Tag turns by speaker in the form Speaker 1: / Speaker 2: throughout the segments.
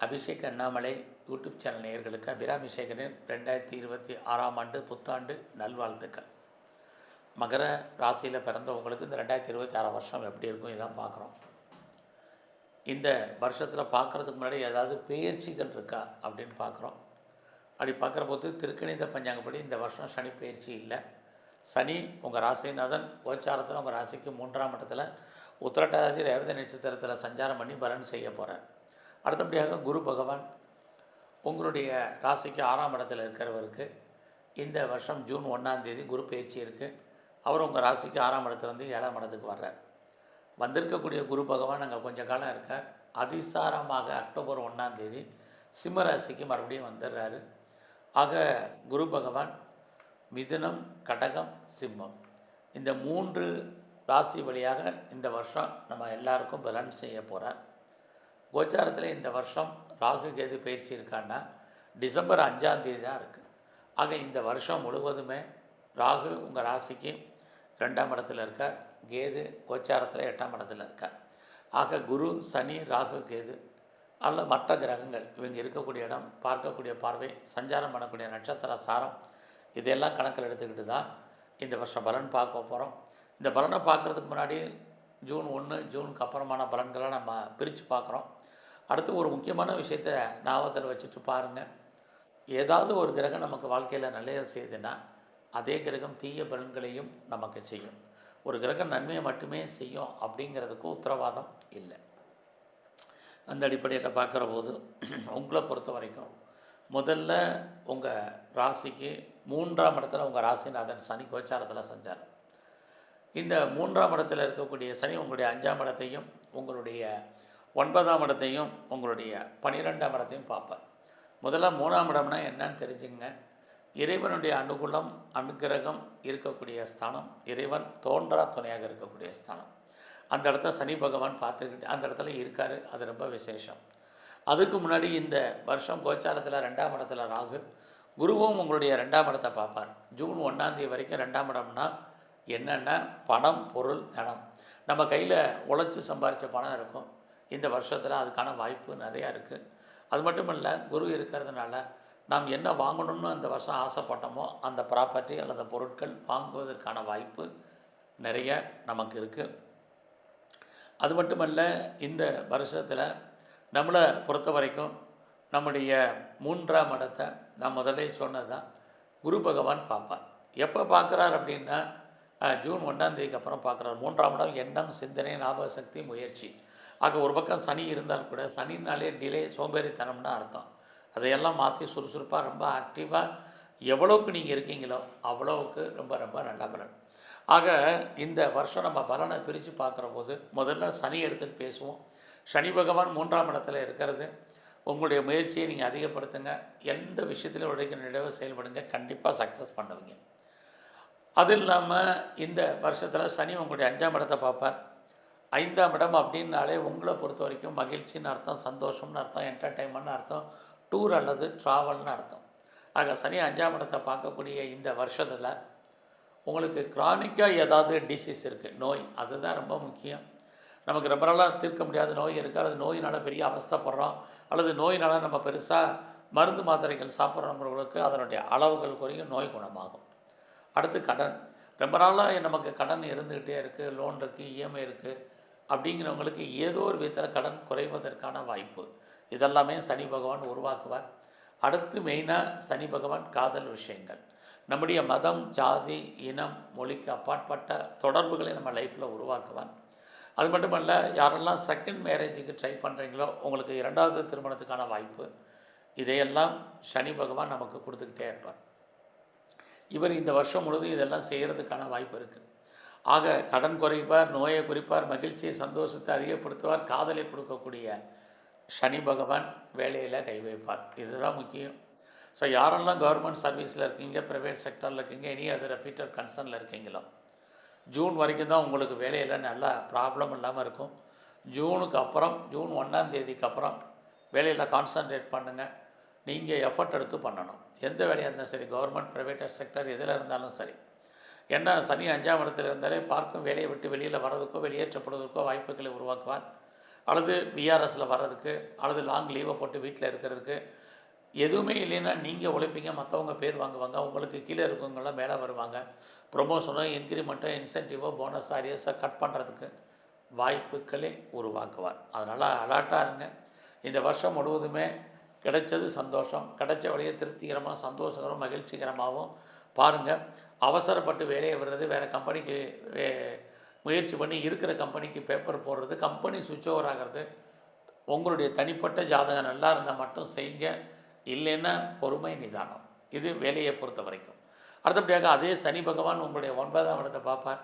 Speaker 1: Abhishek Annamalai YouTube channel நேயர்களுக்கு அபிராமி சேகரின் 2026ஆம் ஆண்டு புத்தாண்டு நல்வாழ்த்துக்கள். மகர ராசியில் பிறந்தவங்களுக்கு இந்த 2026 வருஷம் எப்படி இருக்கும் இதான் பார்க்குறோம். இந்த வருஷத்தில் பார்க்குறதுக்கு முன்னாடி ஏதாவது பெயர்ச்சிகள் இருக்கா அப்படின்னு பார்க்குறோம். அப்படி பார்க்குற போது திருக்கணித பஞ்சாங்கப்படி இந்த வருஷம் சனி பெயர்ச்சி இல்லை. சனி உங்கள் ராசிநாதன் கோச்சாரத்தில் உங்கள் ராசிக்கு 3ஆம் இடத்துல உத்திரட்டாதி ரேவதி நட்சத்திரத்தில் சஞ்சாரம் பண்ணி பலன் செய்ய போகிறார். அடுத்தபடியாக குரு பகவான் உங்களுடைய ராசிக்கு 6ஆம் இடத்துல இருக்கிறவருக்கு இந்த வருஷம் ஜூன் 1ஆம் தேதி குரு பயிற்சி இருக்குது. அவர் உங்கள் ராசிக்கு 6ஆம் இடத்துலேருந்து 7ஆம் இடத்துக்கு வர்றார். வந்திருக்கக்கூடிய குரு பகவான் அங்கே கொஞ்சம் காலம் இருக்கார். அதிசாரமாக அக்டோபர் 1ஆம் தேதி சிம்ம ராசிக்கு மறுபடியும் வந்துடுறாரு. ஆக குரு பகவான் மிதுனம், கடகம், சிம்மம் இந்த 3 ராசி வழியாக இந்த வருஷம் நம்ம எல்லாருக்கும் பலன் செய்ய போகிறார். கோச்சாரத்தில் இந்த வருஷம் ராகு கேது பயிற்சி இருக்கான்னா டிசம்பர் 5ஆம் தேதி தான் இருக்குது. ஆக இந்த வருஷம் முழுவதுமே ராகு உங்கள் ராசிக்கு 2ஆம் இடத்துல இருக்கார். கேது கோச்சாரத்தில் 8ஆம் இடத்துல இருக்கார். ஆக குரு, சனி, ராகு, கேது அல்ல மற்ற கிரகங்கள் இவங்க இருக்கக்கூடிய இடம், பார்க்கக்கூடிய பார்வை, சஞ்சாரம் பண்ணக்கூடிய நட்சத்திர சாரம் இதெல்லாம் கணக்கில் எடுத்துக்கிட்டு தான் இந்த வருஷம் பலன் பார்க்க போகிறோம். இந்த பலனை பார்க்குறதுக்கு முன்னாடி ஜூன் 1 ஜூனுக்கு அப்புறமான பலன்களை நம்ம பிரித்து பார்க்குறோம். அடுத்து ஒரு முக்கியமான விஷயத்தை ஞாபகத்தில் வச்சுட்டு பாருங்கள். ஏதாவது ஒரு கிரகம் நமக்கு வாழ்க்கையில் நல்லது செய்யுதுன்னா அதே கிரகம் தீய பலன்களையும் நமக்கு செய்யும். ஒரு கிரகம் நன்மையை மட்டுமே செய்யும் அப்படிங்கிறதுக்கு உத்தரவாதம் இல்லை. அந்த அடிப்படையில் பார்க்குற போது உங்களை பொறுத்த வரைக்கும் முதல்ல உங்கள் ராசிக்கு 3ஆம் இடத்துல உங்கள் ராசிநாதன் சனி கோச்சாரத்தில் செஞ்சார். இந்த 3ஆம் இடத்துல இருக்கக்கூடிய சனி உங்களுடைய 5ஆம் இடத்தையும் உங்களுடைய 9ஆம் இடத்தையும் உங்களுடைய 12ஆம் இடத்தையும் பார்ப்பார். முதல்ல 3ஆம் இடம்னா என்னன்னு தெரிஞ்சுங்க. இறைவனுடைய அனுகூலம், அனுக்கிரகம் இருக்கக்கூடிய ஸ்தானம், இறைவன் தோன்றா துணையாக இருக்கக்கூடிய ஸ்தானம். அந்த இடத்த சனி பகவான் பார்த்துக்கிட்டு அந்த இடத்துல இருக்கார். அது ரொம்ப விசேஷம். அதுக்கு முன்னாடி இந்த வருஷம் கோச்சாரத்தில் 2ஆம் இடத்துல ராகு, குருவும் உங்களுடைய 2ஆம் இடத்தை பார்ப்பார். ஜூன் 1ஆம் தேதி வரைக்கும் 2ஆம் இடம்னா என்னென்னா பணம், பொருள், தனம் நம்ம கையில் உழைச்சி சம்பாரித்த பணம் இருக்கும். இந்த வருஷத்தில் அதுக்கான வாய்ப்பு நிறையா இருக்குது. அது மட்டும் இல்லை, குரு இருக்கிறதுனால நாம் என்ன வாங்கணும்னு அந்த வருஷம் ஆசைப்பட்டோமோ அந்த ப்ராப்பர்ட்டி அல்லது பொருட்கள் வாங்குவதற்கான வாய்ப்பு நிறைய நமக்கு இருக்குது. அது மட்டுமல்ல, இந்த வருஷத்தில் நம்மளை பொறுத்த வரைக்கும் நம்முடைய 3ஆம் இடத்தை நான் முதலே சொன்னது தான் குரு பகவான் பார்ப்பார். எப்போ பார்க்குறார் அப்படின்னா ஜூன் 1ஆம் தேதிக்கு அப்புறம் பார்க்குறார். 3ஆம் இடம் எண்ணம், சிந்தனை, ஞாபக சக்தி, முயற்சி. ஆக ஒரு பக்கம் சனி இருந்தால் கூட சனினாலே டிலே, சோம்பேறித்தனம்னு அர்த்தம். அதையெல்லாம் மாற்றி சுறுசுறுப்பாக ரொம்ப ஆக்டிவாக எவ்வளோக்கு நீங்கள் இருக்கீங்களோ அவ்வளோவுக்கு ரொம்ப ரொம்ப நல்ல பலன். ஆக இந்த வருஷம் நம்ம பலனை பிரித்து பார்க்குற போது முதல்ல சனி எடுத்துகிட்டு பேசுவோம். சனி பகவான் 3ஆம் இடத்துல இருக்கிறது. உங்களுடைய முயற்சியை நீங்கள் அதிகப்படுத்துங்க. எந்த விஷயத்திலும் உழைக்க நினைவு செயல்படுங்க, கண்டிப்பாக சக்ஸஸ் பண்ணுவீங்க. அது இல்லாமல் இந்த வருஷத்தில் சனி உங்களுடைய 5ஆம் இடத்தை பார்ப்பார். 5ஆம் இடம் அப்படின்னாலே உங்களை பொறுத்த வரைக்கும் மகிழ்ச்சின்னு அர்த்தம், சந்தோஷம்னு அர்த்தம், என்டர்டைன்மெண்ட்னு அர்த்தம், டூர் அல்லது ட்ராவல்னு அர்த்தம். ஆக சனி 5ஆம் இடத்தை பார்க்கக்கூடிய இந்த வருஷத்தில் உங்களுக்கு க்ரானிக்காக ஏதாவது டிசீஸ் இருக்குது, நோய், அதுதான் ரொம்ப முக்கியம். நமக்கு ரொம்ப நாளாக தீர்க்க முடியாத நோய் இருக்குது, அல்லது நோயினால் பெரிய அவஸ்தைப்படுறோம், அல்லது நோயினால் நம்ம பெருசாக மருந்து மாத்திரைகள் சாப்பிட்றவங்களுக்கு அதனுடைய அளவுகள் குறையும், நோய் குணமாகும். அடுத்து கடன். ரொம்ப நாளாக நமக்கு கடன் இருந்துக்கிட்டே இருக்குது, லோன் இருக்குது, இஎம்ஐ இருக்குது அப்படிங்கிறவங்களுக்கு ஏதோ ஒரு விதத்தில் கடன் குறைவதற்கான வாய்ப்பு இதெல்லாமே சனி பகவான் உருவாக்குவார். அடுத்து மெயினாக சனி பகவான் காதல் விஷயங்கள், நம்முடைய மதம், ஜாதி, இனம், மொழிக்கு அப்பாற்பட்ட தொடர்புகளை நம்ம லைஃப்பில் உருவாக்குவார். அது மட்டுமல்ல, யாரெல்லாம் செகண்ட் மேரேஜுக்கு ட்ரை பண்ணுறீங்களோ உங்களுக்கு 2வது திருமணத்துக்கான வாய்ப்பு இதையெல்லாம் சனி பகவான் நமக்கு கொடுத்துக்கிட்டே இருப்பார். இவர் இந்த வருஷம் முழுவதும் இதெல்லாம் செய்கிறதுக்கான வாய்ப்பு இருக்குது. ஆக கடன் குறைப்பார், நோயை குறிப்பார், மகிழ்ச்சியை, சந்தோஷத்தை அதிகப்படுத்துவார், காதலை கொடுக்கக்கூடிய சனி பகவான் வேலையில் கை வைப்பார். இதுதான் முக்கியம். ஸோ யாரெல்லாம் கவர்மெண்ட் சர்வீஸில் இருக்கீங்க, ப்ரைவேட் செக்டரில் இருக்கீங்க, எனி அதர் ரெஃபீட்டர் கன்சர்னில் இருக்கீங்களோ ஜூன் வரைக்கும் தான் உங்களுக்கு வேலையில் நல்லா ப்ராப்ளம் இல்லாமல் இருக்கும். ஜூனுக்கு அப்புறம் ஜூன் 1ஆம் தேதிக்கு அப்புறம் வேலையில் கான்சன்ட்ரேட் பண்ணுங்கள். நீங்கள் எஃபர்ட் எடுத்து பண்ணணும். எந்த வேலையாக இருந்தாலும் சரி, கவர்மெண்ட், ப்ரைவேட் செக்டர் எதில் இருந்தாலும் சரி. ஏன்னா சனி 5ஆம் இடத்துல இருந்தாலே பார்க்கும் வேலையை விட்டு வெளியில் வர்றதுக்கோ வெளியேற்றப்படுவதற்கோ வாய்ப்புகளை உருவாக்குவார். அல்லது பிஆர்எஸில் வர்றதுக்கு, அல்லது லாங் லீவை போட்டு வீட்டில் இருக்கிறதுக்கு, எதுவுமே இல்லைன்னா நீங்கள் உழைப்பீங்க, மற்றவங்க பேர் வாங்குவாங்க, உங்களுக்கு கீழே இருக்கவங்களாம் மேலே வருவாங்க. ப்ரொமோஷனோ, இன்க்ரிமெண்ட்டோ, இன்சென்டிவோ, போனஸ் ஆரியஸை கட் பண்ணுறதுக்கு வாய்ப்புகளை உருவாக்குவார். அதனால் அலர்ட்டாக இருங்க. இந்த வருஷம் முழுவதுமே கிடைச்சது சந்தோஷம், கிடைச்ச வழியை திருப்திகரமாக, சந்தோஷகரம், மகிழ்ச்சிகரமாகவும் பாருங்கள். அவசரப்பட்டு வேலையை விடுறது, வேறு கம்பெனிக்கு முயற்சி பண்ணி இருக்கிற கம்பெனிக்கு பேப்பர் போடுறது, கம்பெனி சுவிட்ச் ஓவர் ஆகிறது, உங்களுடைய தனிப்பட்ட ஜாதகம் நல்லா இருந்தால் மட்டும் செய்யுங்க. இல்லைன்னா பொறுமை, நிதானம். இது வேலையை பொறுத்த வரைக்கும். அடுத்தபடியாக அதே சனி பகவான் உங்களுடைய 9ஆம் இடத்தை பார்ப்பார்.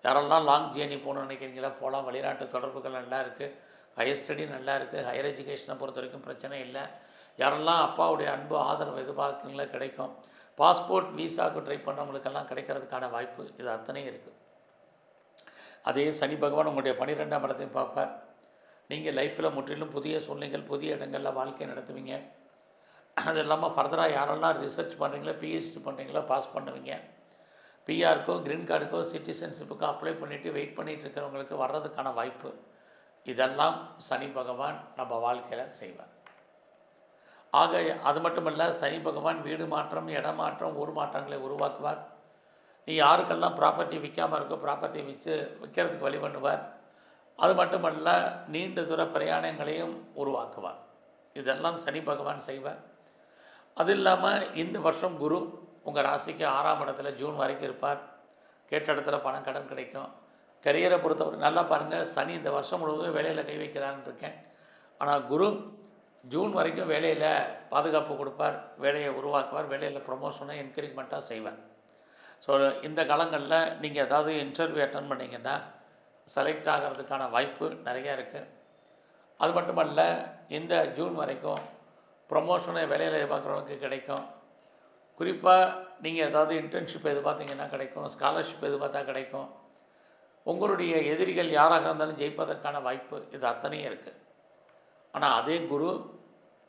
Speaker 1: யாரெல்லாம் லாங் ஜேர்னி போகணும்னு நினைக்கிறீங்களா போகலாம். வெளிநாட்டு தொடர்புகள் நல்லா இருக்குது, ஹையர் ஸ்டடி நல்லா இருக்குது, ஹையர் எஜுகேஷனை பொறுத்த வரைக்கும் பிரச்சனை இல்லை. யாரெல்லாம் அப்பாவுடைய அன்பு ஆதரவு எதிர்பார்க்குறீங்களா கிடைக்கும். பாஸ்போர்ட் விசாவுக்கு ட்ரை பண்ணுறவங்களுக்கெல்லாம் கிடைக்கிறதுக்கான வாய்ப்பு இது அத்தனையும் இருக்குது. அதே சனி பகவான் உங்களுடைய 12ஆம் இடத்தையும் பார்ப்பார். நீங்கள் லைஃப்பில் முற்றிலும் புதிய சூழ்நிலைகள், புதிய இடங்களில் வாழ்க்கை நடத்துவீங்க. அது இல்லாமல் ஃபர்தராக யாரெல்லாம் ரிசர்ச் பண்ணுறீங்களோ, பிஹெச்டி பண்ணுறீங்களோ பாஸ் பண்ணுவீங்க. பிஆருக்கோ, க்ரீன் கார்டுக்கோ, சிட்டிசன்ஷிப்புக்கோ அப்ளை பண்ணிவிட்டு வெயிட் பண்ணிகிட்டு இருக்கிறவங்களுக்கு வர்றதுக்கான வாய்ப்பு இதெல்லாம் சனி பகவான் நம்ம வாழ்க்கையில் செய்வார். ஆக அது மட்டுமல்ல, சனி பகவான் வீடு மாற்றம், இடமாற்றம், ஊர் மாற்றங்களை உருவாக்குவார். நீ யாருக்கெல்லாம் ப்ராப்பர்ட்டி விற்காமல் இருக்கோ ப்ராப்பர்ட்டி விற்கிறதுக்கு வழி பண்ணுவார். அது மட்டுமல்ல, நீண்ட தூர பிரயாணங்களையும் உருவாக்குவார். இதெல்லாம் சனி பகவான் செய்வார். அது இல்லாமல் இந்த வருஷம் குரு உங்கள் ராசிக்கு 6ஆம் இடத்துல ஜூன் வரைக்கும் இருப்பார். கேட்ட இடத்துல பணம், கடன் கிடைக்கும். கரியரை பொறுத்தவரை நல்லா பாருங்கள். சனி இந்த வருஷம் முழுவதும் வேலையில் கை வைக்கிறான்னு இருக்கேன். ஆனால் குரு ஜூன் வரைக்கும் வேலையில் பாதுகாப்பு கொடுப்பார், வேலையை உருவாக்குவார், வேலையில் ப்ரொமோஷனை என்கரேஜ்மெண்ட்டாக செய்வார். ஸோ இந்த காலங்களில் நீங்கள் ஏதாவது இன்டர்வியூ அட்டன் பண்ணிங்கன்னா செலக்ட் ஆகிறதுக்கான வாய்ப்பு நிறையா இருக்குது. அது மட்டுமல்ல, இந்த ஜூன் வரைக்கும் ப்ரொமோஷனை வேலையில் எதிர்பார்க்குறவங்களுக்கு கிடைக்கும். குறிப்பாக நீங்கள் ஏதாவது இன்டர்ன்ஷிப் எதிர்பார்த்தீங்கன்னா கிடைக்கும், ஸ்காலர்ஷிப் எதிர்பார்த்தா கிடைக்கும். உங்களுடைய எதிரிகள் யாராக இருந்தாலும் ஜெயிப்பதற்கான வாய்ப்பு இது அத்தனையும் இருக்குது. ஆனால் அதே குரு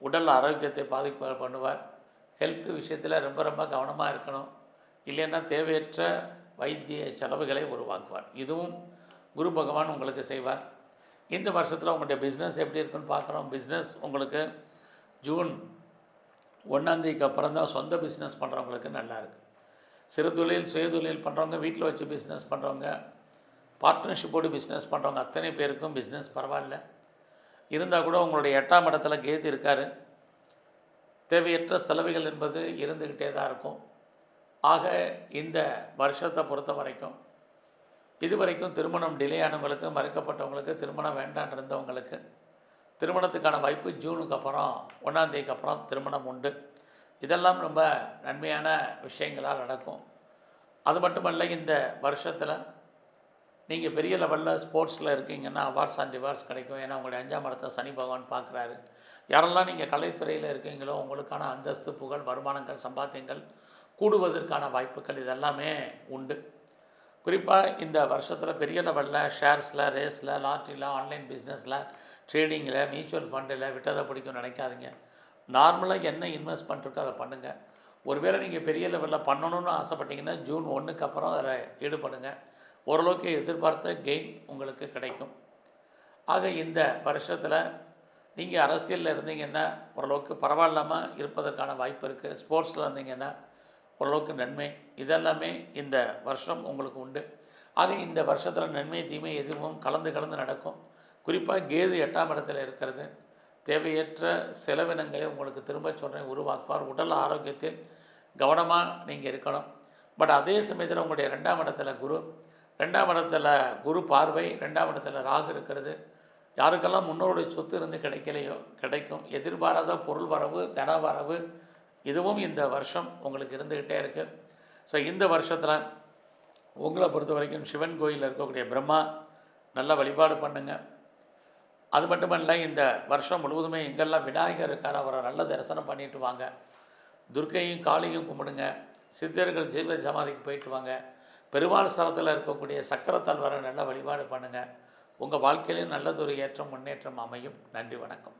Speaker 1: உடல் ஆரோக்கியத்தை பாதிப்பு பண்ணுவார். ஹெல்த் விஷயத்தில் ரொம்ப ரொம்ப கவனமாக இருக்கணும். இல்லைன்னா தேவையற்ற வைத்திய செலவுகளை உருவாக்குவார். இதுவும் குரு பகவான் உங்களுக்கு செய்வார். இந்த வருஷத்தில் உங்களுடைய பிஸ்னஸ் எப்படி இருக்குன்னு பார்க்குறோம். பிஸ்னஸ் உங்களுக்கு ஜூன் 1ஆம் தேதிக்கு அப்புறம் தான் சொந்த பிஸ்னஸ் பண்ணுறவங்களுக்கு நல்லா இருக்குது. சிறு தொழில், சுயதொழில் பண்ணுறவங்க, வீட்டில் வச்சு பிஸ்னஸ் பண்ணுறவங்க, பார்ட்னர்ஷிப்போடு பிஸ்னஸ் பண்ணுறவங்க அத்தனை பேருக்கும் பிஸ்னஸ் பரவாயில்ல. இருந்தால் கூட உங்களுடைய 8ஆம் இடத்துல கேது இருக்கார். தேவையற்ற செலவுகள் என்பது இருந்துக்கிட்டே தான் இருக்கும். ஆக இந்த வருஷத்தை பொறுத்த வரைக்கும் இதுவரைக்கும் திருமணம் டிலே ஆனவங்களுக்கு, மறுக்கப்பட்டவங்களுக்கு, திருமணம் வேண்டான் இருந்தவங்களுக்கு திருமணத்துக்கான வாய்ப்பு ஜூனுக்கு அப்புறம் 1ஆம் தேதிக்கு அப்புறம் திருமணம் உண்டு. இதெல்லாம் ரொம்ப நன்மையான விஷயங்களால் நடக்கும். அது மட்டுமல்ல, இந்த வருஷத்தில் நீங்கள் பெரிய லெவலில் ஸ்போர்ட்ஸில் இருக்கீங்கன்னா அவார்ட்ஸ் அண்ட் ரிவார்ட்ஸ் கிடைக்கும். ஏன்னா உங்களுடைய 5ஆம் இடத்தை சனி பகவான் பார்க்குறாரு. யாரெல்லாம் நீங்கள் கலைத்துறையில் இருக்கீங்களோ உங்களுக்கான அந்தஸ்து, புகழ், வருமானங்கள், சம்பாத்தியங்கள் கூடுவதற்கான வாய்ப்புகள் இதெல்லாமே உண்டு. குறிப்பாக இந்த வருஷத்தில் பெரிய லெவலில் ஷேர்ஸில், ரேஸில், லாட்ரியில், ஆன்லைன் பிஸ்னஸில், ட்ரேடிங்கில், மியூச்சுவல் ஃபண்டில் விட்டதை பிடிக்கும் நினைக்காதீங்க. நார்மலாக என்ன இன்வெஸ்ட்மெண்ட் இருக்கோ அதை பண்ணுங்கள். ஒருவேளை நீங்கள் பெரிய லெவலில் பண்ணணும்னு ஆசைப்பட்டீங்கன்னா ஜூன் 1க்கு அப்புறம் அதில் ஈடுபடுங்க. ஓரளவுக்கு எதிர்பார்த்த கெயின் உங்களுக்கு கிடைக்கும். ஆக இந்த வருஷத்தில் நீங்கள் அரசியலில் இருந்தீங்கன்னா ஓரளவுக்கு பரவாயில்லாமல் இருப்பதற்கான வாய்ப்பு இருக்குது. ஸ்போர்ட்ஸில் இருந்தீங்கன்னா ஓரளவுக்கு நன்மை. இதெல்லாமே இந்த வருஷம் உங்களுக்கு உண்டு. ஆக இந்த வருஷத்தில் நன்மை, தீமை எதுவும் கலந்து நடக்கும். குறிப்பாக கேது 8ஆம் இடத்துல இருக்கிறது தேவையற்ற செலவினங்களை உங்களுக்கு திரும்ப சொல்கிறேன் உருவாக்குவார். உடல் ஆரோக்கியத்தில் கவனமாக நீங்கள் இருக்கணும். பட் அதே சமயத்தில் உங்களுடைய 2ஆம் இடத்துல குரு, 2ஆம் இடத்துல குரு பார்வை, 2ஆம் இடத்துல ராகு இருக்கிறது. யாருக்கெல்லாம் முன்னோருடைய சொத்து இருந்து கிடைக்கலையோ கிடைக்கும். எதிர்பாராத பொருள் வரவு, தன வரவு இதுவும் இந்த வருஷம் உங்களுக்கு இருந்துக்கிட்டே இருக்குது. ஸோ இந்த வருஷத்தில் உங்களை பொறுத்த வரைக்கும் சிவன் கோயிலில் இருக்கக்கூடிய பிரம்மா நல்லா வழிபாடு பண்ணுங்கள். அது மட்டுமல்ல, இந்த வருஷம் முழுவதுமே எங்கெல்லாம் விநாயகர் இருக்கார் அவரை நல்ல தரிசனம் பண்ணிட்டு வாங்க. துர்க்கையும் காளியும் கும்பிடுங்க. சித்தர்கள் ஜீவ சமாதிக்கு போயிட்டு வாங்க. பெருமாள் ஸ்தலத்தில் இருக்கக்கூடிய சக்கரத்தால் வர நல்ல வழிபாடு பண்ணுங்கள். உங்கள் வாழ்க்கையிலும் நல்லதொரு ஏற்றம், முன்னேற்றம் அமையும். நன்றி, வணக்கம்.